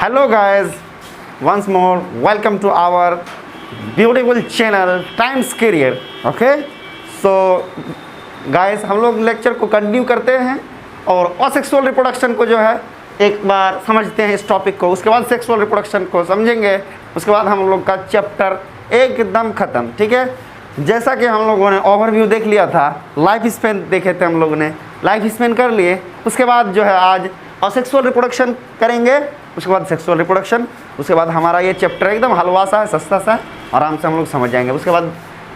Hello guys, once more welcome to our beautiful channel Times Career. Okay, so guys हम लोग lecture को continue करते हैं और असेक्सुअल रिप्रोडक्शन को जो है एक बार समझते हैं इस टॉपिक को, उसके बाद सेक्सुअल रिप्रोडक्शन को समझेंगे, उसके बाद हम लोग का चैप्टर एकदम ख़त्म। ठीक है, जैसा कि हम लोगों ने ओवरव्यू देख लिया था, लाइफ स्पेन देखे थे हम लोगों ने, लाइफ स्पेन कर लिए, उसके बाद जो है आज असेक्सुअल रिप्रोडक्शन करेंगे, उसके बाद सेक्सुअल रिप्रोडक्शन, उसके बाद हमारा ये चैप्टर एकदम हलवा सा है, सस्ता सा है, आराम से हम लोग समझ जाएंगे। उसके बाद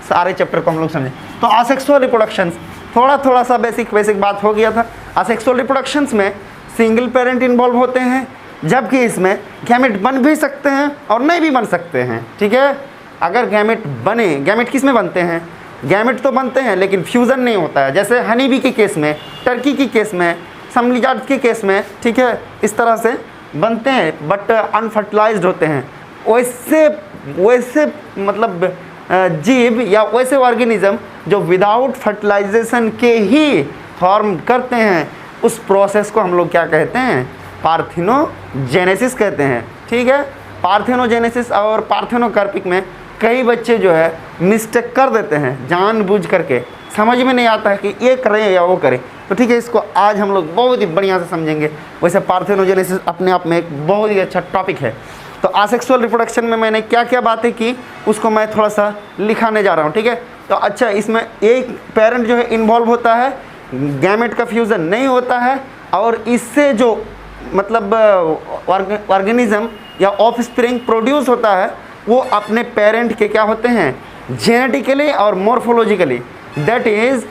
सारे चैप्टर को हम लोग समझें। तो असेक्सुअल रिप्रोडक्शन थोड़ा सा बेसिक बात हो गया था। असेक्सुअल रिप्रोडक्शंस में सिंगल पेरेंट इन्वॉल्व होते हैं, जबकि इसमें गैमेट बन भी सकते हैं और नहीं भी बन सकते हैं। ठीक है, अगर गैमेट बने, गैमेट किस में बनते हैं? गैमेट तो बनते हैं लेकिन फ्यूज़न नहीं होता है, जैसे हनी बी के केस में, टर्की के केस में, सम लिजार्ड के केस में। ठीक है, इस तरह से बनते हैं बट अनफर्टिलाइज्ड होते हैं। वैसे मतलब जीव या वैसे ऑर्गेनिज्म जो विदाउट फर्टिलाइजेशन के ही फॉर्म करते हैं, उस प्रोसेस को हम लोग क्या कहते हैं? पार्थेनोजेनेसिस कहते हैं। ठीक है, पार्थेनोजेनेसिस और पार्थेनोकार्पिक में कई बच्चे जो है मिस्टेक कर देते हैं जानबूझ करके, समझ में नहीं आता है कि ये करें या वो करें। तो ठीक है, इसको आज हम लोग बहुत ही बढ़िया से समझेंगे। वैसे पार्थेनोजेनेसिस अपने आप में एक बहुत ही अच्छा टॉपिक है। तो असेक्सुअल रिप्रोडक्शन में मैंने क्या क्या बातें की उसको मैं थोड़ा सा लिखाने जा रहा हूँ। ठीक है, तो अच्छा, इसमें एक पेरेंट जो है इन्वॉल्व होता है, गैमेट का फ्यूज़न नहीं होता है, और इससे जो मतलब ऑर्गेनिज्म या ऑफस्प्रिंग प्रोड्यूस होता है वो अपने पेरेंट के क्या होते हैं? जेनेटिकली और मॉर्फोलॉजिकली। दैट इज़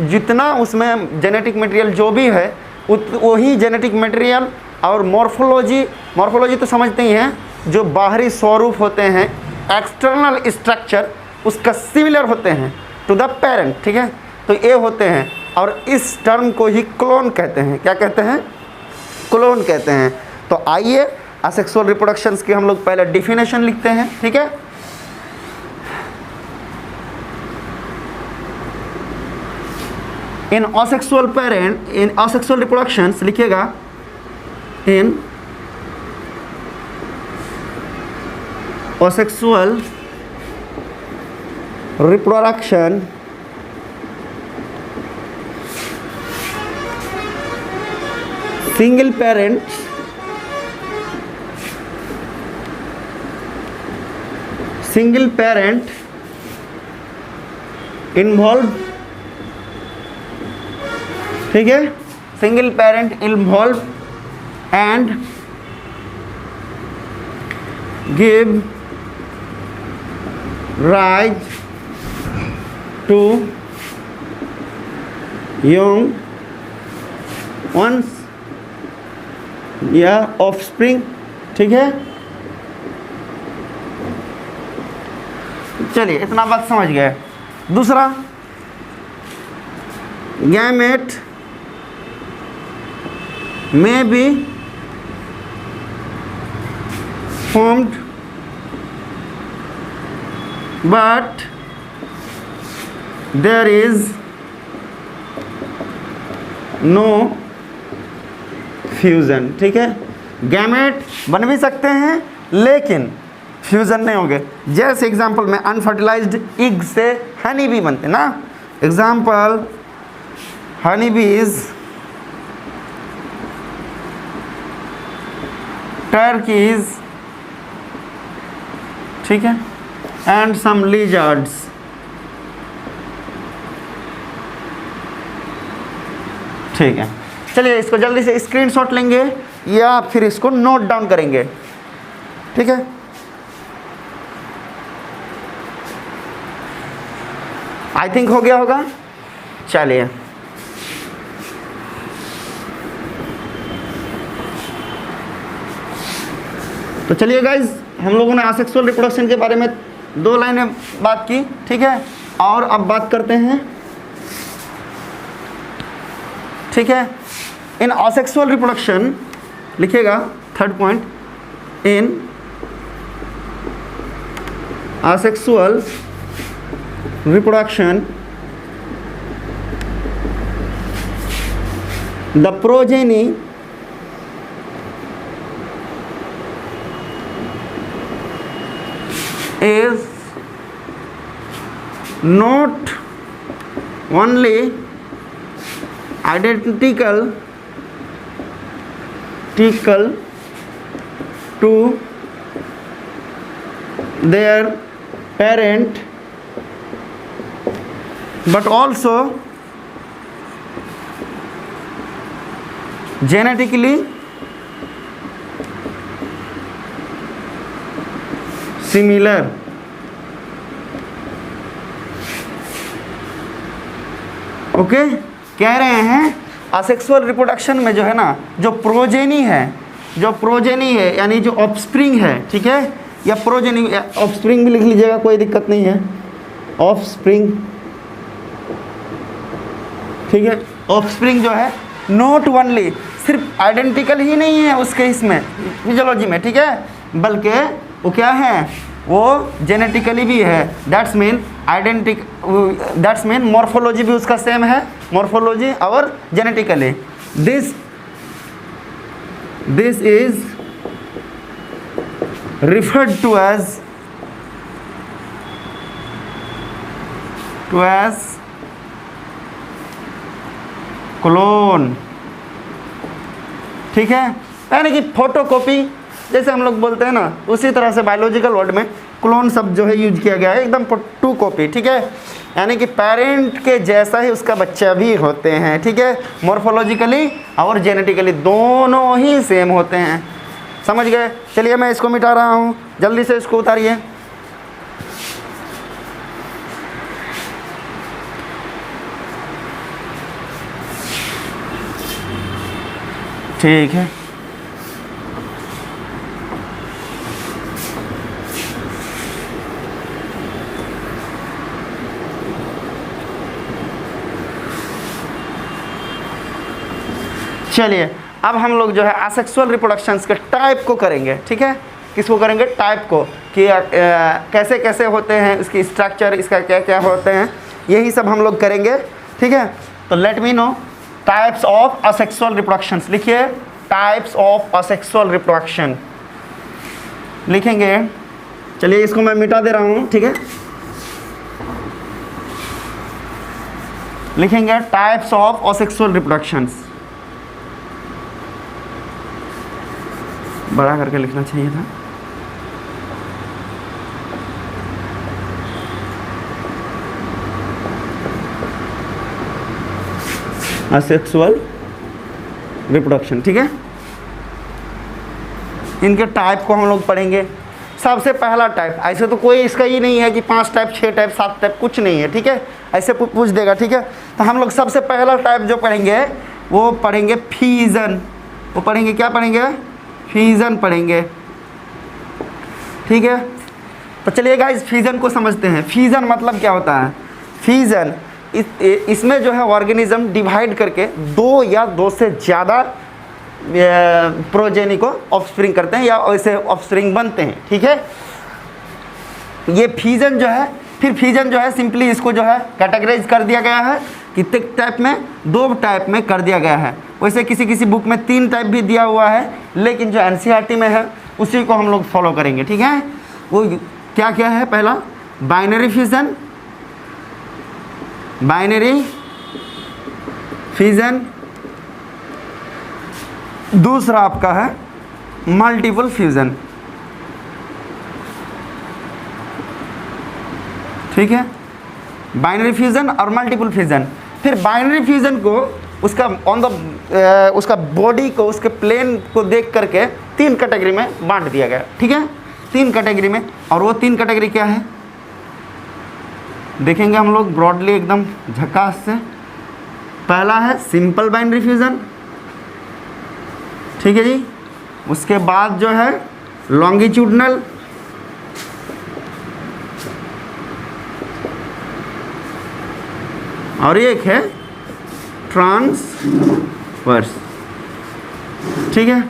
जितना उसमें जेनेटिक मटेरियल जो भी है वही जेनेटिक मटेरियल और मॉर्फोलॉजी तो समझते ही हैं, जो बाहरी स्वरूप होते हैं, एक्सटर्नल स्ट्रक्चर उसका सिमिलर होते हैं टू द पेरेंट। ठीक है, तो ये होते हैं और इस टर्म को ही क्लोन कहते हैं। क्या कहते हैं? क्लोन कहते हैं। तो आइए असेक्सुअल रिप्रोडक्शंस की हम लोग पहले डिफिनेशन लिखते हैं। ठीक है, इन असेक्सुअल रिप्रोडक्शंस लिखिएगा, इन asexual reproduction single parent involved। ठीक है, single parent involve and give rise to young ones या offspring। ठीक है, चलिए इतना बात समझ गए। दूसरा, गैमेट में भी formed but there is no fusion। ठीक है, गैमेट बन भी सकते हैं लेकिन फ्यूज़न नहीं होंगे। जैसे एग्जांपल में अनफर्टिलाइज्ड एग से हनी बी बनते ना, एग्जांपल हनी बीज, टर्कीज, ठीक है, एंड सम लिजार्ड्स। ठीक है, चलिए इसको जल्दी से स्क्रीनशॉट लेंगे या फिर इसको नोट डाउन करेंगे। ठीक है, आई थिंक हो गया होगा। चलिए, तो चलिए गाइज, हम लोगों ने असेक्सुअल रिप्रोडक्शन के बारे में 2 लाइनें बात की। ठीक है, और अब बात करते हैं। ठीक है, इन असेक्सुअल रिप्रोडक्शन लिखिएगा, 3rd point, in asexual reproduction, the progeny is not only identical to their parent but also genetically similar। Okay, कह रहे हैं असेक्सुअल रिप्रोडक्शन में जो है ना, जो प्रोजेनी है यानी जो ऑफस्प्रिंग है, ठीक है, या प्रोजेनी, ऑफस्प्रिंग भी लिख लीजिएगा, कोई दिक्कत नहीं है, ऑफस्प्रिंग, ठीक है। ऑफस्प्रिंग जो है नॉट ओनली, सिर्फ आइडेंटिकल ही नहीं है उसके इसमें फिजियोलॉजी में, ठीक है, बल्कि वो क्या है, वो जेनेटिकली भी है। दैट्स मीन मॉर्फोलॉजी भी उसका सेम है, मॉर्फोलॉजी और genetically. This is referred to as clone, ठीक है, यानी कि फोटोकॉपी, जैसे हम लोग बोलते हैं ना, उसी तरह से बायोलॉजिकल वर्ड में क्लोन शब्द जो है यूज किया गया है, एकदम टू कॉपी, ठीक है, यानी कि पेरेंट के जैसा ही उसका बच्चा भी होते हैं, ठीक है, मॉर्फोलॉजिकली और जेनेटिकली दोनों ही सेम होते हैं। समझ गए? चलिए मैं इसको मिटा रहा हूँ, जल्दी से इसको उतारिए। ठीक है, चलिए अब हम लोग जो है असेक्सुअल रिप्रोडक्शंस के टाइप को करेंगे, ठीक है, किसको करेंगे, टाइप को, कि कैसे कैसे होते हैं, इसकी स्ट्रक्चर, इसका क्या क्या होते हैं, यही सब हम लोग करेंगे, ठीक है। तो let me know types of asexual reproductions, लिखिए टाइप्स ऑफ असेक्सुअल रिप्रोडक्शन लिखेंगे। चलिए इसको मैं मिटा दे रहा हूँ, ठीक है, लिखेंगे टाइप्स ऑफ असेक्सुअल रिप्रोडक्शंस, बड़ा करके लिखना चाहिए था। असेक्सुअल रिप्रोडक्शन, ठीक है, इनके टाइप को हम लोग पढ़ेंगे। सबसे पहला टाइप, ऐसे तो कोई इसका ही नहीं है कि 5 टाइप 6 टाइप 7 टाइप, कुछ नहीं है, ठीक है, ऐसे पूछ देगा, ठीक है। तो हम लोग सबसे पहला टाइप जो पढ़ेंगे वो पढ़ेंगे फ्यूजन, वो पढ़ेंगे, क्या पढ़ेंगे, फ्यूजन पढ़ेंगे, ठीक है। तो चलिए गाइस फ्यूजन को समझते हैं। फ्यूजन मतलब क्या होता है, फ्यूजन इसमें जो है ऑर्गेनिज्म डिवाइड करके 2 या 2 से ज़्यादा प्रोजेनी को ऑफस्प्रिंग करते हैं या ऐसे ऑफस्प्रिंग बनते हैं, ठीक है। ये फ्यूजन जो है, फिर फ्यूजन जो है सिंपली इसको जो है कैटेगराइज कर दिया गया है, कितने टाइप में, 2 टाइप में कर दिया गया है। वैसे किसी किसी बुक में 3 टाइप भी दिया हुआ है, लेकिन जो एनसीईआरटी में है उसी को हम लोग फॉलो करेंगे, ठीक है। वो क्या क्या है, पहला बाइनरी फ्यूजन, दूसरा आपका है मल्टीपल फ्यूजन, ठीक है, बाइनरी फ्यूजन और मल्टीपल फ्यूजन। फिर बाइनरी फ्यूजन को उसका उसका बॉडी को, उसके प्लेन को देख करके 3 कैटेगरी में बांट दिया गया, ठीक है, 3 कैटेगरी में। और वो 3 कैटेगरी क्या है देखेंगे हम लोग ब्रॉडली एकदम झकास से। पहला है सिंपल बाइनरी फ्यूजन, ठीक है जी, उसके बाद जो है लॉन्गिट्यूडनल, और एक है ट्रांसवर्स, ठीक है।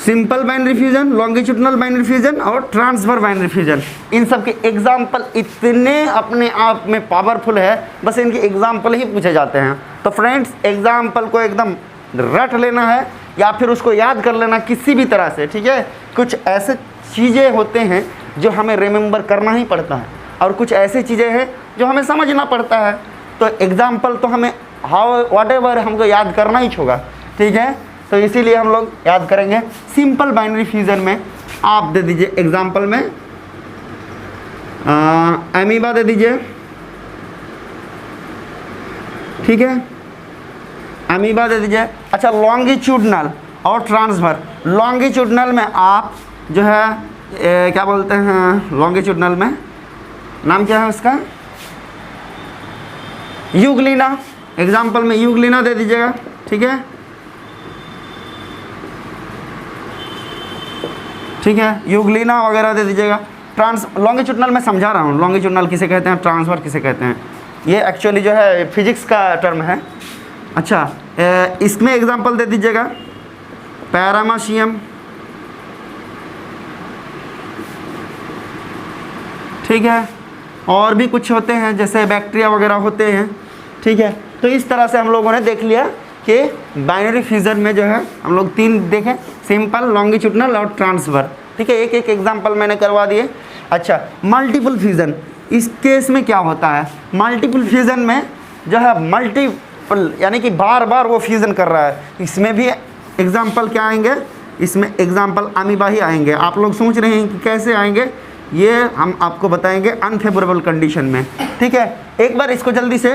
Simple binary fusion, longitudinal binary fusion और ट्रांसफर बाइनरी फ्यूजन, इन सब के एग्जाम्पल इतने अपने आप में पावरफुल है, बस इनके एग्जाम्पल ही पूछे जाते हैं। तो फ्रेंड्स एग्जाम्पल को एकदम रट लेना है या फिर उसको याद कर लेना किसी भी तरह से, ठीक है। कुछ ऐसे चीज़ें होते हैं जो हमें रिमेंबर करना ही पड़ता है, और कुछ ऐसी चीज़ें हैं जो हमें समझना पड़ता है। तो एग्जाम्पल तो हमें व्हाटएवर हमको याद करना ही होगा, ठीक है। तो इसीलिए हम लोग याद करेंगे। सिंपल बाइनरी फ्यूजन में आप दे दीजिए एग्जाम्पल में अमीबा दे दीजिए, ठीक है, अमीबा दे दीजिए। अच्छा, लॉन्गिट्यूडनल और ट्रांसफर। लॉन्गिट्यूडनल में आप जो है क्या बोलते हैं, लॉन्गिट्यूडनल में नाम क्या है उसका, यूग्लिना। एग्जाम्पल में यूग्लिना दे दीजिएगा, ठीक है, ठीक है, यूग्लिना वगैरह दे दीजिएगा। लॉन्गिट्यूडनल में समझा रहा हूँ, लॉन्गिट्यूडनल किसे कहते हैं, ट्रांसफर किसे कहते हैं, ये एक्चुअली जो है फिजिक्स का टर्म है। अच्छा, इसमें एग्जांपल दे दीजिएगा पैरामीशियम, ठीक है, और भी कुछ होते हैं जैसे बैक्टीरिया वगैरह होते हैं, ठीक है। तो इस तरह से हम लोगों ने देख लिया कि बाइनरी फ्यूजन में जो है हम लोग 3 देखें, सिंपल, लॉन्गिट्यूडनल और ट्रांसफर, ठीक है। एक एक एग्जांपल मैंने करवा दिए। अच्छा, मल्टीपल फ्यूजन, इस केस में क्या होता है, मल्टीपल फ्यूजन में जो है मल्टीपल यानी कि बार बार वो फ्यूजन कर रहा है। इसमें भी एग्जांपल क्या आएंगे, इसमें एग्जांपल अमीबा ही आएंगे। आप लोग सोच रहे हैं कि कैसे आएंगे, ये हम आपको बताएंगे अनफेवरेबल कंडीशन में, ठीक है। एक बार इसको जल्दी से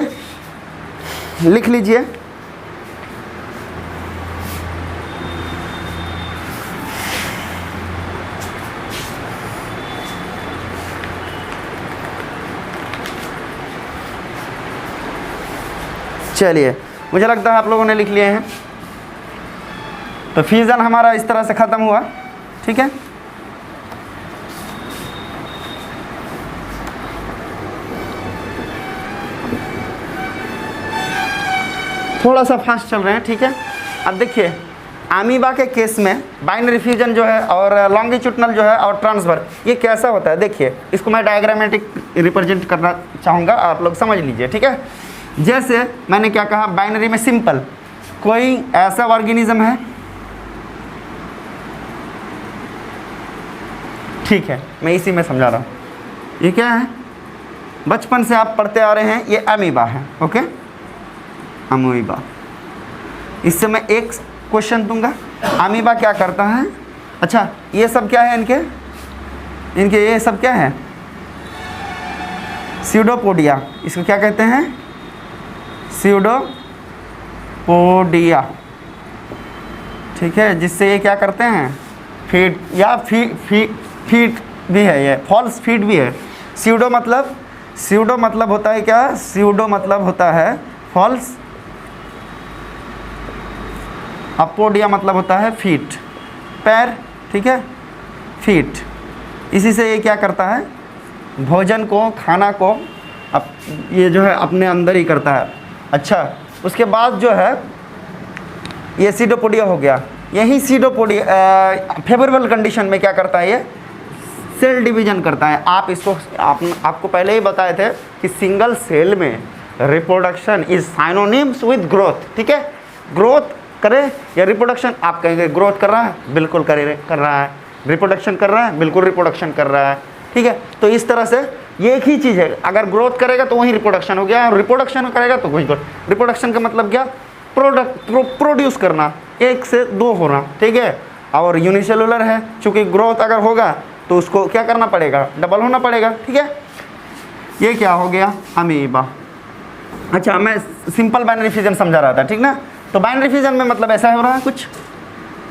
लिख लीजिए। चलिए, मुझे लगता है आप लोगों ने लिख लिए हैं। तो फ्यूजन हमारा इस तरह से ख़त्म हुआ, ठीक है। थोड़ा सा फास्ट चल रहे हैं, ठीक है। अब देखिए, अमीबा के केस में बाइनरी फ्यूजन जो है और लॉन्गिट्यूडनल जो है और ट्रांसफर, ये कैसा होता है देखिए। इसको मैं डायग्रामेटिक रिप्रेजेंट करना चाहूँगा, आप लोग समझ लीजिए, ठीक है। जैसे मैंने क्या कहा, बाइनरी में सिंपल, कोई ऐसा ऑर्गेनिज्म है, ठीक है, मैं इसी में समझा रहा हूँ। ये क्या है, बचपन से आप पढ़ते आ रहे हैं, ये अमीबा है, ओके, अमीबा। इससे मैं एक क्वेश्चन दूंगा, अमीबा क्या करता है। अच्छा, ये सब क्या है, इनके ये सब क्या है, स्यूडोपोडिया, इसको क्या कहते हैं, स्यूडोपोडिया, ठीक है। जिससे ये क्या करते हैं, फीड या फीड भी है, ये फॉल्स फीड भी है। स्यूडो मतलब होता है क्या, स्यूडो मतलब होता है फॉल्स, अपोडिया मतलब होता है फीट, पैर, ठीक है, फीट। इसी से ये क्या करता है, भोजन को, खाना को ये जो है अपने अंदर ही करता है। अच्छा, उसके बाद जो है ये सीडोपोडिया हो गया। यही सीडोपोडिया फेवरेबल कंडीशन में क्या करता है, ये सेल डिवीजन करता है। आप इसको आपको पहले ही बताए थे कि सिंगल सेल में reproduction is synonyms with growth, ठीक है। ग्रोथ करे या रिप्रोडक्शन, आप कहेंगे ग्रोथ कर रहा है, बिल्कुल कर रहा है, रिप्रोडक्शन कर रहा है, बिल्कुल रिप्रोडक्शन कर रहा है, ठीक है। तो इस तरह से ये एक ही चीज़ है, अगर ग्रोथ करेगा तो वही रिप्रोडक्शन हो गया, और रिप्रोडक्शन करेगा तो वही ग्रोथ। रिप्रोडक्शन का मतलब क्या, प्रोड्यूस करना, 1 से 2 होना, ठीक है। और यूनिसेलुलर है, चूँकि ग्रोथ अगर होगा तो उसको क्या करना पड़ेगा, डबल होना पड़ेगा, ठीक है। ये क्या हो गया, अमीबा। अच्छा, मैं सिंपल बाइनरी फ्यूजन समझा रहा था, ठीक ना। तो बाइनरी फ्यूजन में मतलब ऐसा हो रहा है, कुछ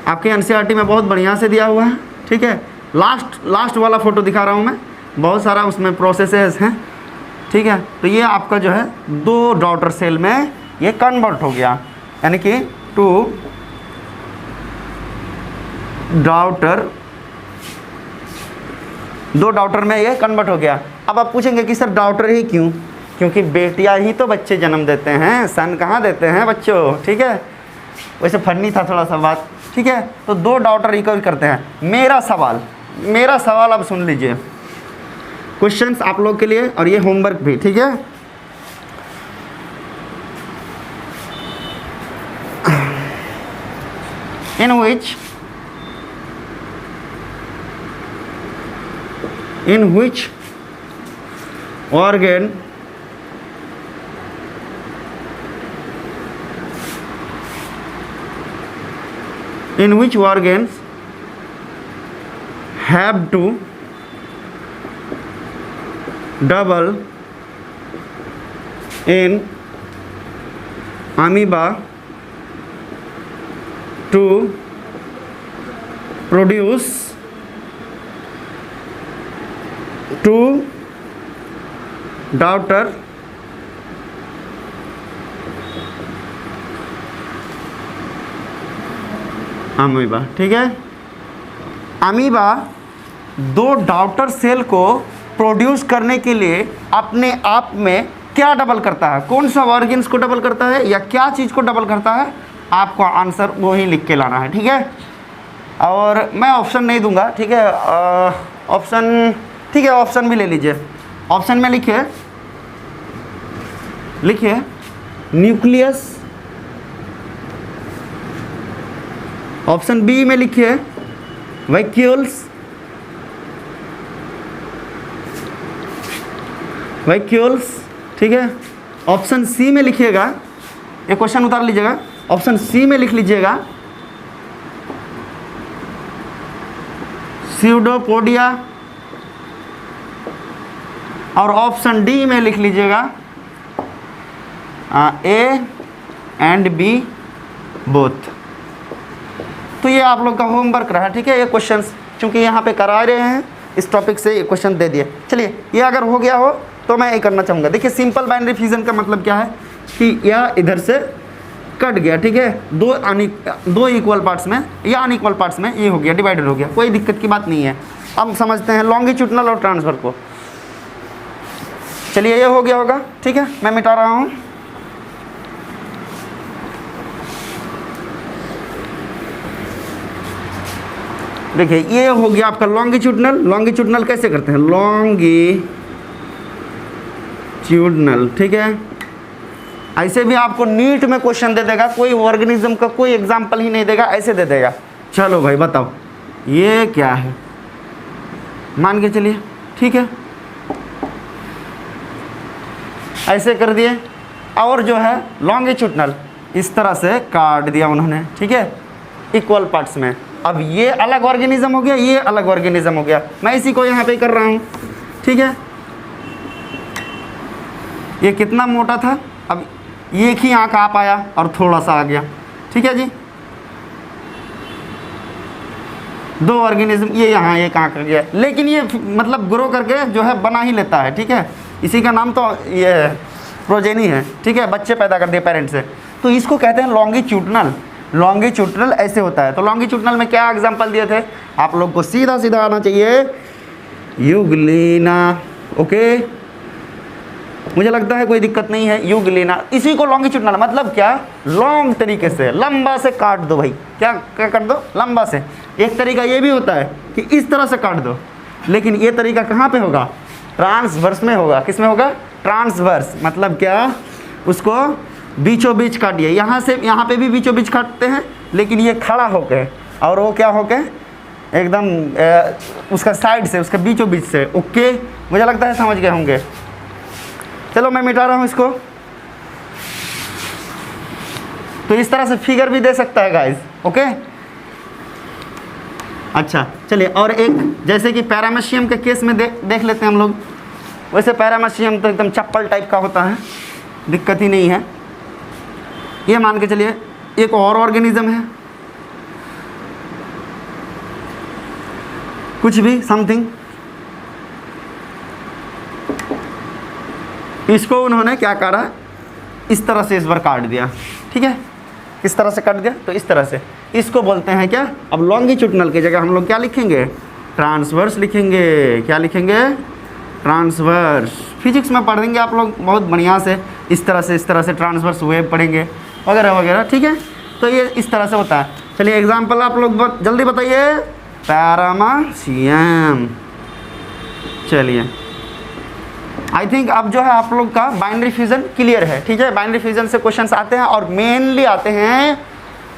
आपके एनसीईआरटी में बहुत बढ़िया से दिया हुआ है, ठीक है। लास्ट वाला फ़ोटो दिखा रहा हूँ मैं, बहुत सारा उसमें प्रोसेसेस हैं, ठीक है। तो ये आपका जो है 2 डॉटर सेल में ये कन्वर्ट हो गया, यानी कि 2 डॉटर में ये कन्वर्ट हो गया। अब आप पूछेंगे कि सर डॉटर ही क्यों, क्योंकि बेटियां ही तो बच्चे जन्म देते हैं, सन कहाँ देते हैं बच्चों, ठीक है। वैसे फनी था थोड़ा सा बात, ठीक है। तो 2 डॉटर रिकवर करते हैं। मेरा सवाल अब सुन लीजिए, क्वेश्चंस आप लोग के लिए, और ये होमवर्क भी, ठीक है। in which organ organs have to double in amoeba to produce two daughter amoeba. ठीक है, अमीबा दो डॉटर सेल को प्रोड्यूस करने के लिए अपने आप में क्या डबल करता है, कौन सा ऑर्गन्स को डबल करता है या क्या चीज़ को डबल करता है, आपको आंसर वो ही लिख के लाना है। ठीक है, और मैं ऑप्शन नहीं दूंगा। ठीक है, ऑप्शन, ठीक है ऑप्शन भी ले लीजिए। ऑप्शन में लिखिए न्यूक्लियस, ऑप्शन बी में लिखिए वैक्यूल्स, ठीक है। ऑप्शन सी में लिखिएगा, एक क्वेश्चन उतार लीजिएगा, ऑप्शन सी में लिख लीजिएगा स्यूडोपोडिया, और ऑप्शन डी में लिख लीजिएगा ए एंड बी बोथ। तो ये आप लोग का होमवर्क रहा। ठीक है, ये क्वेश्चंस चूंकि यहाँ पे करा रहे हैं इस टॉपिक से ये क्वेश्चन दे दिए। चलिए, ये अगर हो गया हो तो मैं ये करना चाहूँगा। देखिए, सिंपल बाइनरी फ्यूजन का मतलब क्या है कि यह इधर से कट गया। ठीक है, दो इक्वल पार्ट्स में या अनइक्वल पार्ट्स में ये हो गया, डिवाइडेड हो गया, कोई दिक्कत की बात नहीं है। अब समझते हैं लॉन्गिट्यूडनल और ट्रांसफर को। चलिए, ये हो गया होगा। ठीक है, मैं मिटा रहा हूँ। देखिए, ये हो गया आपका लॉन्गिट्यूडनल कैसे करते हैं, लॉन्गिट्यूडनल। ठीक है, ऐसे भी आपको नीट में क्वेश्चन दे देगा, कोई ऑर्गेनिज्म का कोई एग्जांपल ही नहीं देगा, ऐसे दे देगा। चलो भाई बताओ ये क्या है, मान के चलिए। ठीक है, ऐसे कर दिए, और जो है लॉन्गिट्यूडनल इस तरह से काट दिया उन्होंने। ठीक है, इक्वल पार्ट्स में। अब ये अलग ऑर्गेनिज्म हो गया, ये अलग ऑर्गेनिज्म हो गया, मैं इसी को यहाँ पे कर रहा हूँ। ठीक है, ये कितना मोटा था, अब एक ही आँख आ पाया और थोड़ा सा आ गया। ठीक है जी, दो ऑर्गेनिज्म, ये यहाँ एक आँख आ गया, लेकिन ये मतलब ग्रो करके जो है बना ही लेता है। ठीक है, इसी का नाम तो ये प्रोजेनी है। ठीक है, बच्चे पैदा कर दिए पेरेंट्स से, तो इसको कहते हैं लॉन्गिट्यूडनल ऐसे होता है। तो लॉन्गिट्यूडनल में क्या एग्जांपल दिए थे, आप लोग को सीधा सीधा आना चाहिए, यूग्लिना। ओके, मुझे लगता है कोई दिक्कत नहीं है, यूग्लिना, इसी को लॉन्गिट्यूडनल मतलब क्या, लॉन्ग तरीके से, लंबा से काट दो भाई। क्या कर दो, लंबा से। एक तरीका ये भी होता है कि इस तरह से काट दो, लेकिन ये तरीका कहाँ पे होगा, ट्रांसवर्स में होगा। किस में होगा, ट्रांसवर्स, मतलब क्या, उसको बीचों बीच काटिए, यहाँ से यहाँ पे भी बीचों बीच काटते हैं, लेकिन ये खड़ा होके, और वो क्या होके एकदम उसका साइड से, उसका बीचों बीच से। ओके, मुझे लगता है समझ गए होंगे। चलो मैं मिटा रहा हूँ इसको। तो इस तरह से फिगर भी दे सकता है गाइस। ओके, अच्छा चलिए, और एक जैसे कि पैरामेशियम के केस में देख लेते हैं हम लोग। वैसे पैरामेशियम तो एकदम चप्पल टाइप का होता है, दिक्कत ही नहीं है। ये मान के चलिए एक और ऑर्गेनिज्म है, कुछ भी समथिंग, इसको उन्होंने क्या करा, इस तरह से इस बार काट दिया। ठीक है, इस तरह से काट दिया, तो इस तरह से इसको बोलते हैं क्या, अब लॉन्गिट्यूडनल की जगह हम लोग क्या लिखेंगे, ट्रांसवर्स लिखेंगे। क्या लिखेंगे, ट्रांसवर्स। फिजिक्स में पढ़ देंगे आप लोग बहुत बढ़िया से, इस तरह से ट्रांसवर्स वेव पढ़ेंगे वगैरह वगैरह। ठीक है, तो ये इस तरह से होता है। चलिए एग्जांपल आप लोग जल्दी बताइए, पैरामेशियम। चलिए, आई थिंक अब जो है आप लोग का बाइनरी फ्यूजन क्लियर है। ठीक है, बाइनरी फ्यूजन से क्वेश्चंस आते हैं और मेनली आते हैं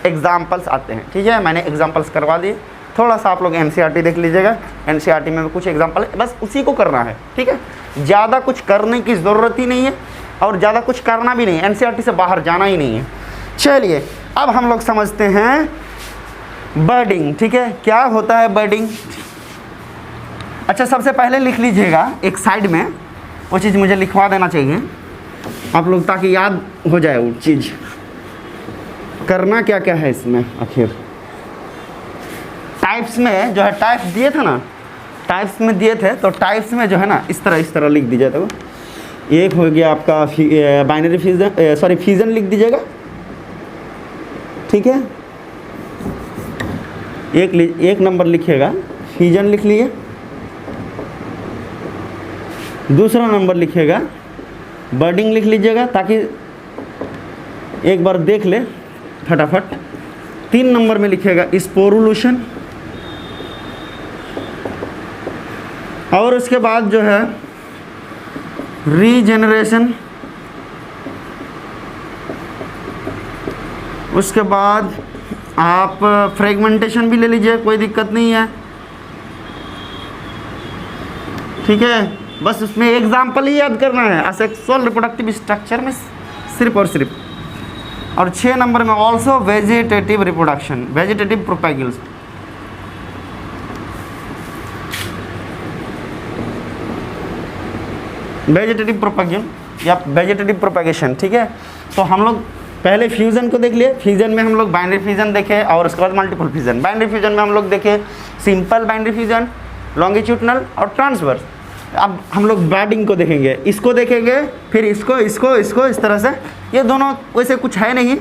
एग्जाम्पल्स आते हैं, ठीक है। मैंने एग्जाम्पल्स करवा दिए, थोड़ा सा आप लोग एनसीईआरटी देख लीजिएगा, एनसीईआरटी में भी कुछ एग्जाम्पल है, बस उसी को करना है, ठीक है। ज़्यादा कुछ करने की ज़रूरत ही नहीं है और ज़्यादा कुछ करना भी नहीं है, एनसीईआरटी से बाहर जाना ही नहीं है। चलिए अब हम लोग समझते हैं बर्डिंग, ठीक है। क्या होता है बर्डिंग? अच्छा, सबसे पहले लिख लीजिएगा एक साइड में, वो चीज़ मुझे लिखवा देना चाहिए आप लोग, ताकि याद हो जाए वो चीज़। करना क्या क्या है इसमें आखिर? टाइप्स में जो है, टाइप्स दिए थे ना, टाइप्स में दिए थे, तो टाइप्स में जो है ना इस तरह लिख दीजिए। तो एक हो गया आपका बाइनरी फ्यूजन, सॉरी फ्यूजन लिख दीजिएगा, ठीक है। एक नंबर लिखिएगा, फ्यूजन लिख लिए। दूसरा नंबर लिखिएगा बर्डिंग लिख लीजिएगा, ताकि एक बार देख ले फटाफट। 3 नंबर में लिखिएगा स्पोरुलेशन, और उसके बाद जो है रीजेनरेशन, उसके बाद आप फ्रेगमेंटेशन भी ले लीजिए, कोई दिक्कत नहीं है, ठीक है। बस उसमें एग्जाम्पल ही याद करना है, असेक्सुअल रिप्रोडक्टिव स्ट्रक्चर में सिर्फ और सिर्फ। और 6 नंबर में also vegetative reproduction, vegetative propagules. Vegetative propagation या वेजिटेटिव प्रोपेगेशन, ठीक है। तो हम लोग पहले फ्यूज़न को देख लिए। फ्यूज़न में हम लोग बाइनरी फ्यूज़न देखे और उसके बाद मल्टीपल फ्यूज़न। बाइनरी फ्यूज़न में हम लोग देखे सिंपल बाइनरी फ्यूज़न, लॉन्गिट्यूडनल और ट्रांसवर्स। अब हम लोग बर्डिंग को देखेंगे, इसको देखेंगे, फिर इसको इस तरह से। ये दोनों वैसे कुछ है नहीं,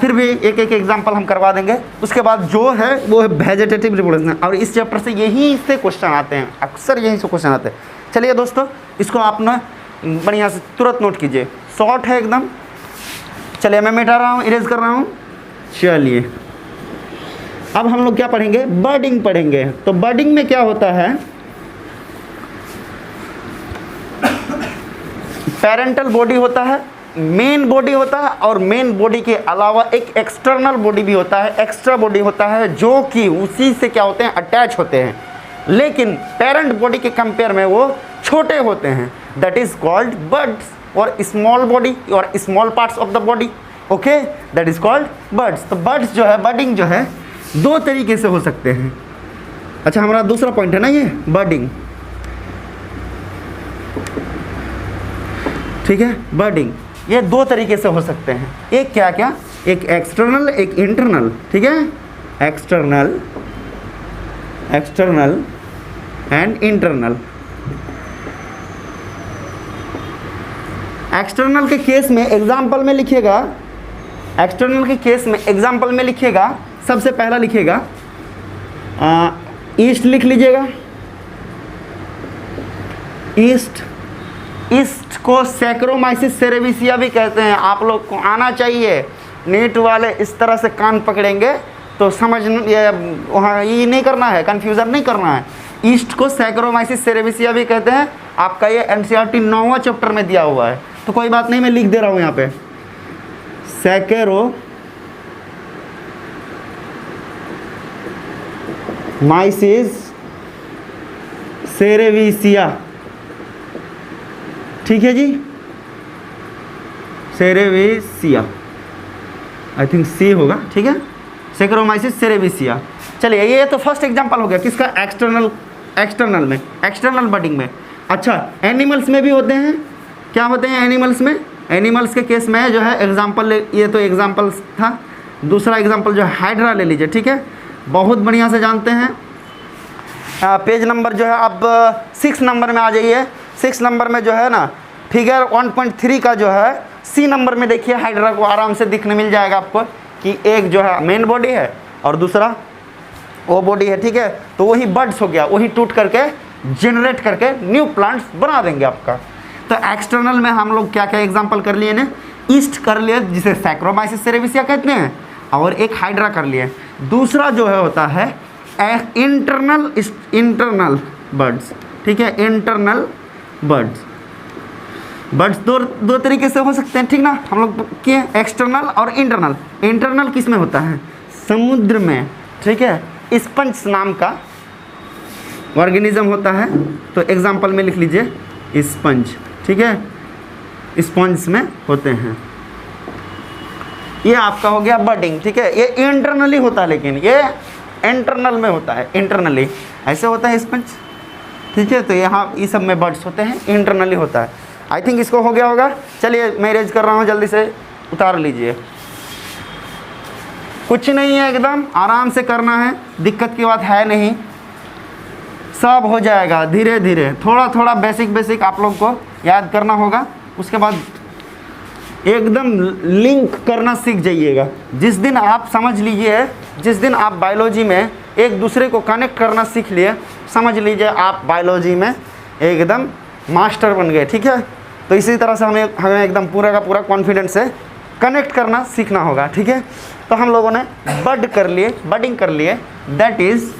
फिर भी एक एक एग्जांपल हम करवा देंगे। उसके बाद जो है वो है वेजिटेटिव रिप्रोडक्शन, और इस चैप्टर से यही से क्वेश्चन आते हैं, अक्सर यही से क्वेश्चन आते हैं। चलिए दोस्तों, इसको आप ना बढ़िया से तुरंत नोट कीजिए, शॉर्ट है एकदम। चलिए मैं मिटा रहा हूँ, इरेज कर रहा हूँ। चलिए अब हम लोग क्या पढ़ेंगे? बर्डिंग पढ़ेंगे। तो बर्डिंग में क्या होता है? पेरेंटल बॉडी होता है, मेन बॉडी होता है, और मेन बॉडी के अलावा एक एक्सटर्नल बॉडी भी होता है, एक्स्ट्रा बॉडी होता है, जो कि उसी से क्या होते हैं? अटैच होते हैं, लेकिन पेरेंट बॉडी के कंपेयर में वो छोटे होते हैं। दैट इज कॉल्ड बर्ड्स, और स्मॉल बॉडी और small parts of the body, okay, that is called birds. तो बर्ड्स जो है, बर्डिंग जो है, 2 तरीके से हो सकते हैं। अच्छा, हमारा दूसरा पॉइंट है ना ये बर्डिंग, ठीक है। बर्डिंग ये 2 तरीके से हो सकते हैं। एक क्या क्या? एक एक्सटर्नल, एक इंटरनल, ठीक है। External and internal. एक्सटर्नल के केस में एग्जाम्पल में लिखिएगा, एक्सटर्नल के केस में एग्जाम्पल में लिखिएगा, सबसे पहला लिखिएगा ईस्ट लिख लीजिएगा। ईस्ट को सैक्रोमाइसिस सेरेविसिया भी कहते हैं। आप लोग को आना चाहिए, नीट वाले इस तरह से कान पकड़ेंगे तो समझ वहाँ ये नहीं करना है, कन्फ्यूज़न नहीं करना है। ईस्ट को सैक्रोमाइसिस सेरेविसिया भी कहते हैं। आपका ये एनसीईआरटी 9वां चैप्टर में दिया हुआ है, तो कोई बात नहीं, मैं लिख दे रहा हूँ यहाँ पे। सैक्रोमाइसिस सेरेविसिया, ठीक है जी, सेरेविसिया, आई थिंक सी होगा, ठीक है, सैक्रोमाइसिस सेरेविसिया। चलिए, ये तो फर्स्ट एग्जांपल हो गया किसका? एक्सटर्नल में, एक्सटर्नल बर्डिंग में। अच्छा, एनिमल्स में भी होते हैं। क्या होते हैं एनिमल्स में? एनिमल्स के केस में जो है एग्जांपल, ये तो एग्जांपल था। दूसरा एग्जांपल जो है हाइड्रा ले लीजिए, ठीक है, बहुत बढ़िया से जानते हैं। पेज नंबर जो है अब 6 नंबर में आ जाइए। 6 नंबर में जो है ना फिगर 1.3 का जो है सी नंबर में देखिए, हाइड्रा को आराम से दिखने मिल जाएगा आपको कि एक जो है मेन बॉडी है और दूसरा वो बॉडी है, ठीक है। तो वही बर्ड्स हो गया, वही टूट करके जनरेट करके न्यू प्लांट्स बना देंगे आपका। तो एक्सटर्नल में हम लोग क्या क्या एग्जांपल कर लिए ने? ईस्ट कर लिए, जिसे सैक्रोमाइसिस सेरेविसिया कहते हैं, और एक हाइड्रा कर लिए। दूसरा जो है होता है इंटरनल बर्ड्स, ठीक है, इंटरनल बर्ड्स। बर्ड्स दो तरीके से हो सकते हैं, ठीक ना। हम लोग किए एक्सटर्नल और इंटरनल। इंटरनल किस में होता है? समुद्र में, ठीक है। स्पंज नाम का ऑर्गेनिज्म होता है, तो एग्जाम्पल में लिख लीजिए स्पंज, ठीक है। स्पंज में होते हैं। ये आपका हो गया बर्डिंग, ठीक है। ये इंटरनली होता है, लेकिन ये इंटरनल में होता है, इंटरनली ऐसे होता है स्पंज, ठीक है। तो यहाँ ये सब में बर्ड्स होते हैं, इंटरनली होता है। आई थिंक इसको हो गया होगा। चलिए मैं इरेज कर रहा हूँ, जल्दी से उतार लीजिए। कुछ नहीं है, एकदम आराम से करना है, दिक्कत की बात है नहीं, सब हो जाएगा धीरे धीरे। थोड़ा थोड़ा बेसिक आप लोग को याद करना होगा, उसके बाद एकदम लिंक करना सीख जाइएगा। जिस दिन आप समझ लीजिए, जिस दिन आप बायोलॉजी में एक दूसरे को कनेक्ट करना सीख लिए, समझ लीजिए आप बायोलॉजी में एकदम मास्टर बन गए, ठीक है। तो इसी तरह से हमें एकदम पूरा का पूरा कॉन्फिडेंस से कनेक्ट करना सीखना होगा, ठीक है। तो हम लोगों ने बडिंग कर लिए, दैट इज़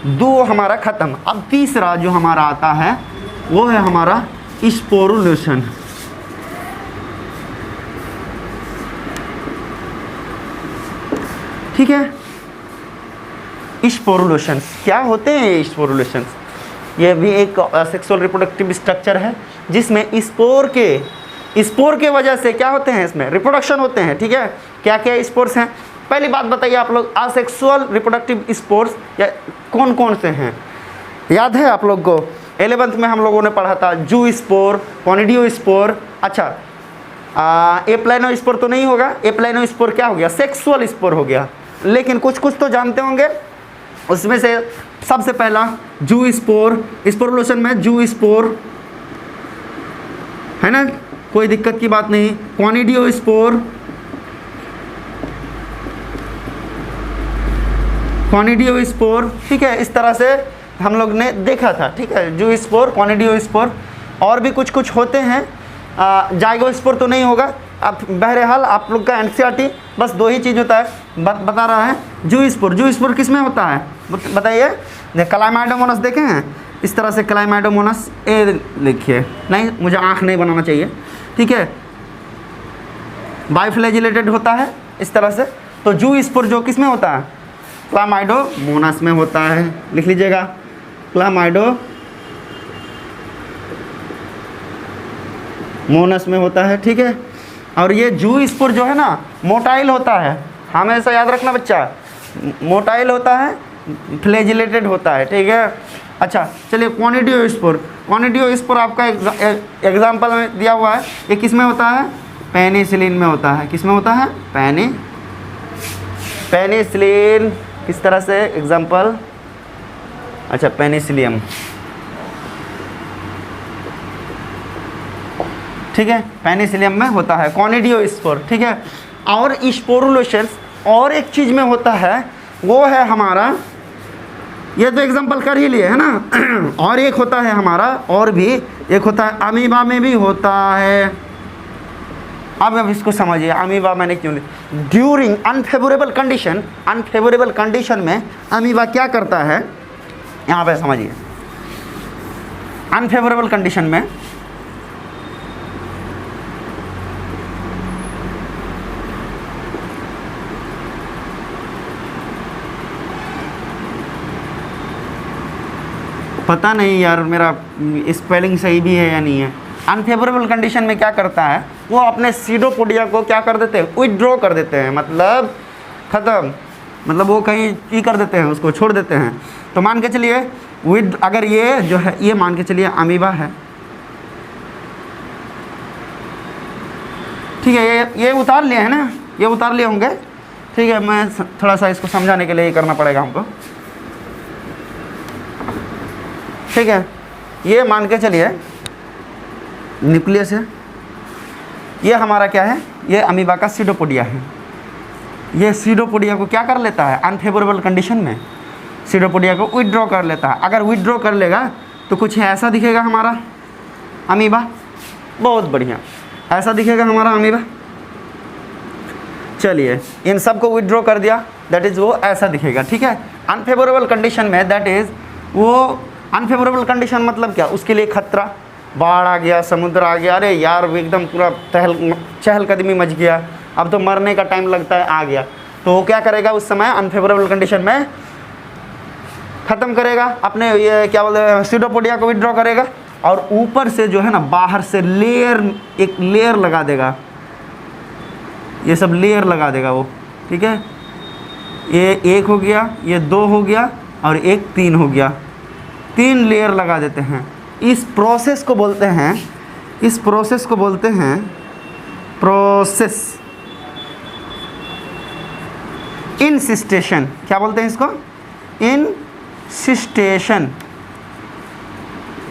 दो हमारा ख़त्म। अब तीसरा जो हमारा आता है वो है हमारा स्पोरुलेशन, ठीक है। स्पोरुलेशन क्या होते हैं? ये स्पोरुलेशन ये भी एक सेक्सुअल रिप्रोडक्टिव स्ट्रक्चर है, जिसमें स्पोर के वजह से क्या होते हैं, इसमें रिप्रोडक्शन होते हैं, ठीक है। क्या क्या स्पोर्स हैं? पहली बात बताइए आप लोग, असेक्सुअल रिप्रोडक्टिव स्पोर्स या कौन कौन से हैं? याद है आप लोग को? 11th में हम लोगों ने पढ़ा था जू स्पोर, कॉनिडियो स्पोर। अच्छा, एप्लाइनो स्पोर तो नहीं होगा। एप्लाइनो स्पोर क्या हो गया? सेक्सुअल स्पोर हो गया। लेकिन कुछ तो जानते होंगे, उसमें से सबसे पहला जू स्पोर। स्पोरुलेशन में जू स्पोर है ना, कोई दिक्कत की बात नहीं। कॉनिडियो स्पोर, कॉनिडियो स्पोर, ठीक है। इस तरह से हम लोग ने देखा था, ठीक है। जू स्पोर, कॉनिडियो स्पोर, और भी कुछ होते हैं। जाइगो स्पोर तो नहीं होगा। अब बहरहाल आप लोग का एनसीईआरटी बस दो ही चीज़ होता है, बता रहा है। जू स्पोर किस में होता है बताइए? क्लाइमाइडोमोनास देखे हैं? इस तरह से क्लाइमाइडोमोनास ए लिखिए, नहीं मुझे आँख नहीं बनाना चाहिए, ठीक है। बाइफ्लैजिलेटेड होता है इस तरह से। तो जू स्पोर जो किस में होता है? क्लाइमाइडोमोनास में होता है, लिख लीजिएगा क्लाइमाइडोमोनास में होता है, ठीक है। और ये जू स्पोर जो है ना, मोटाइल होता है, हमेशा याद रखना बच्चा, मोटाइल होता है, फ्लैजिलेटेड होता है, ठीक है। अच्छा चलिए, कॉनिडियो स्पोर आपका एग्जाम्पल में दिया हुआ है। ये किस में होता है? पेनिसिलिन में होता है। किस में होता है? पेनिसिलिन। किस तरह से एग्जाम्पल? अच्छा, पेनिसिलियम, ठीक है। पेनिसिलियम में होता है कॉनिडियो स्पोर, ठीक है। और स्पोरुलेशन और एक चीज़ में होता है, वो है हमारा, ये तो एग्जाम्पल कर ही लिए है ना। और एक होता है हमारा, और भी एक होता है अमीबा में भी होता है। अब इसको समझिए, अमीबा मैंने क्यों लिखा? ड्यूरिंग अनफेवरेबल कंडीशन में अमीबा क्या करता है, यहाँ पे समझिए। अनफेवरेबल कंडीशन में पता नहीं यार मेरा स्पेलिंग सही भी है या नहीं है। अनफेवरेबल कंडीशन में क्या करता है, वो अपने सीडोपोडिया को क्या कर देते हैं? विथड्रॉ कर देते हैं, मतलब ख़त्म, मतलब वो कहीं ये कर देते हैं, उसको छोड़ देते हैं। तो मान के चलिए अगर ये जो है, ये मान के चलिए अमीबा है, ठीक है। ये उतार लिए है ना, ये उतार लिए होंगे, ठीक है। मैं थोड़ा सा इसको समझाने के लिए ये करना पड़ेगा हमको, ठीक है। ये मान के चलिए न्यूक्लियस है, ये हमारा क्या है? ये अमीबा का सीडोपोडिया है। ये सीडोपोडिया को क्या कर लेता है? अनफेवरेबल कंडीशन में सीडोपोडिया को विथड्रॉ कर लेता है। अगर विथड्रॉ कर लेगा तो कुछ ऐसा दिखेगा हमारा अमीबा, बहुत बढ़िया, ऐसा दिखेगा हमारा अमीबा। चलिए, इन सब को विथड्रॉ कर दिया, दैट इज़ वो ऐसा दिखेगा, ठीक है। अनफेवरेबल कंडीशन में दैट इज़ वो अनफेवरेबल कंडीशन मतलब क्या? उसके लिए खतरा, बाढ़ आ गया, समुद्र आ गया, अरे यार एकदम पूरा चहलकदमी मच गया, अब तो मरने का टाइम लगता है आ गया, तो वो क्या करेगा उस समय अनफेवरेबल कंडीशन में ख़त्म करेगा अपने ये क्या बोलते हैं सीडोपोडिया को विड्रॉ करेगा, और ऊपर से जो है ना बाहर से एक लेयर लगा देगा, ये सब लेयर लगा देगा वो, ठीक है। ये 1 हो गया, ये 2 हो गया और एक 3 हो गया, 3 लेयर लगा देते हैं। इस प्रोसेस को बोलते हैं प्रोसेस इंसिस्टेशन। क्या बोलते हैं इसको? इंसिस्टेशन,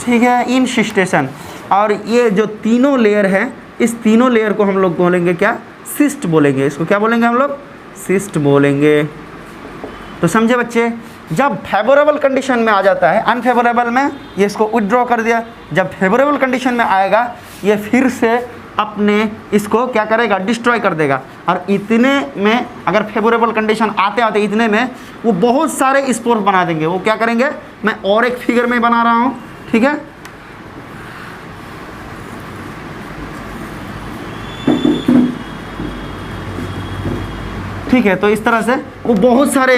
ठीक है, इंसिस्टेशन। और ये जो तीनों लेयर है, इस तीनों लेयर को हम लोग बोलेंगे क्या? सिस्ट बोलेंगे। इसको क्या बोलेंगे हम लोग? सिस्ट बोलेंगे। तो समझे बच्चे, जब फेवरेबल कंडीशन में आ जाता है, अनफेवरेबल में ये इसको विड्रॉ कर दिया, जब फेवरेबल कंडीशन में आएगा ये फिर से अपने इसको क्या करेगा? डिस्ट्रॉय कर देगा। और इतने में अगर फेवरेबल कंडीशन आते आते इतने में वो बहुत सारे स्पोर्स बना देंगे। वो क्या करेंगे? मैं और एक फिगर में बना रहा हूँ, ठीक है। ठीक है, तो इस तरह से वो बहुत सारे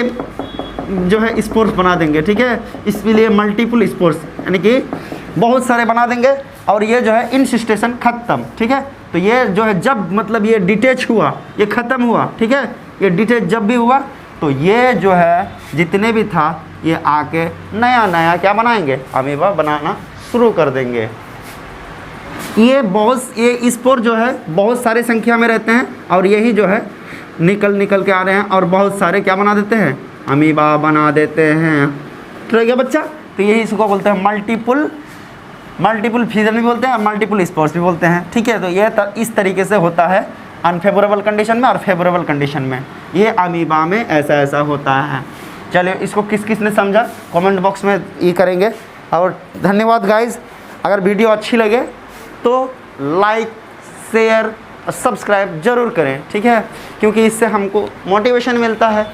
जो है स्पोर्स बना देंगे, ठीक है। इसलिए मल्टीपल स्पोर्स यानी कि बहुत सारे बना देंगे, और ये जो है इंसिस्टेशन ख़त्म, ठीक है। तो ये जो है जब मतलब ये डिटेच हुआ, ये ख़त्म हुआ, ठीक है, ये डिटेच जब भी हुआ तो ये जो है जितने भी था ये आके नया नया क्या बनाएंगे? अमीबा बनाना शुरू कर देंगे। ये स्पोर जो है बहुत सारी संख्या में रहते हैं, और यही जो है निकल के आ रहे हैं और बहुत सारे क्या बना देते हैं? अमीबा बना देते हैं। ठीक है बच्चा, तो यही इसको बोलते हैं मल्टीपल फ्यूजन भी बोलते हैं, मल्टीपल स्पोर्स भी बोलते हैं, ठीक है। तो ये इस तरीके से होता है अनफेवरेबल कंडीशन में और फेवरेबल कंडीशन में, ये अमीबा में ऐसा होता है। चलिए, इसको किस ने समझा कमेंट बॉक्स में ये करेंगे। और धन्यवाद गाइज, अगर वीडियो अच्छी लगे तो लाइक, शेयर और सब्सक्राइब ज़रूर करें, ठीक है, क्योंकि इससे हमको मोटिवेशन मिलता है।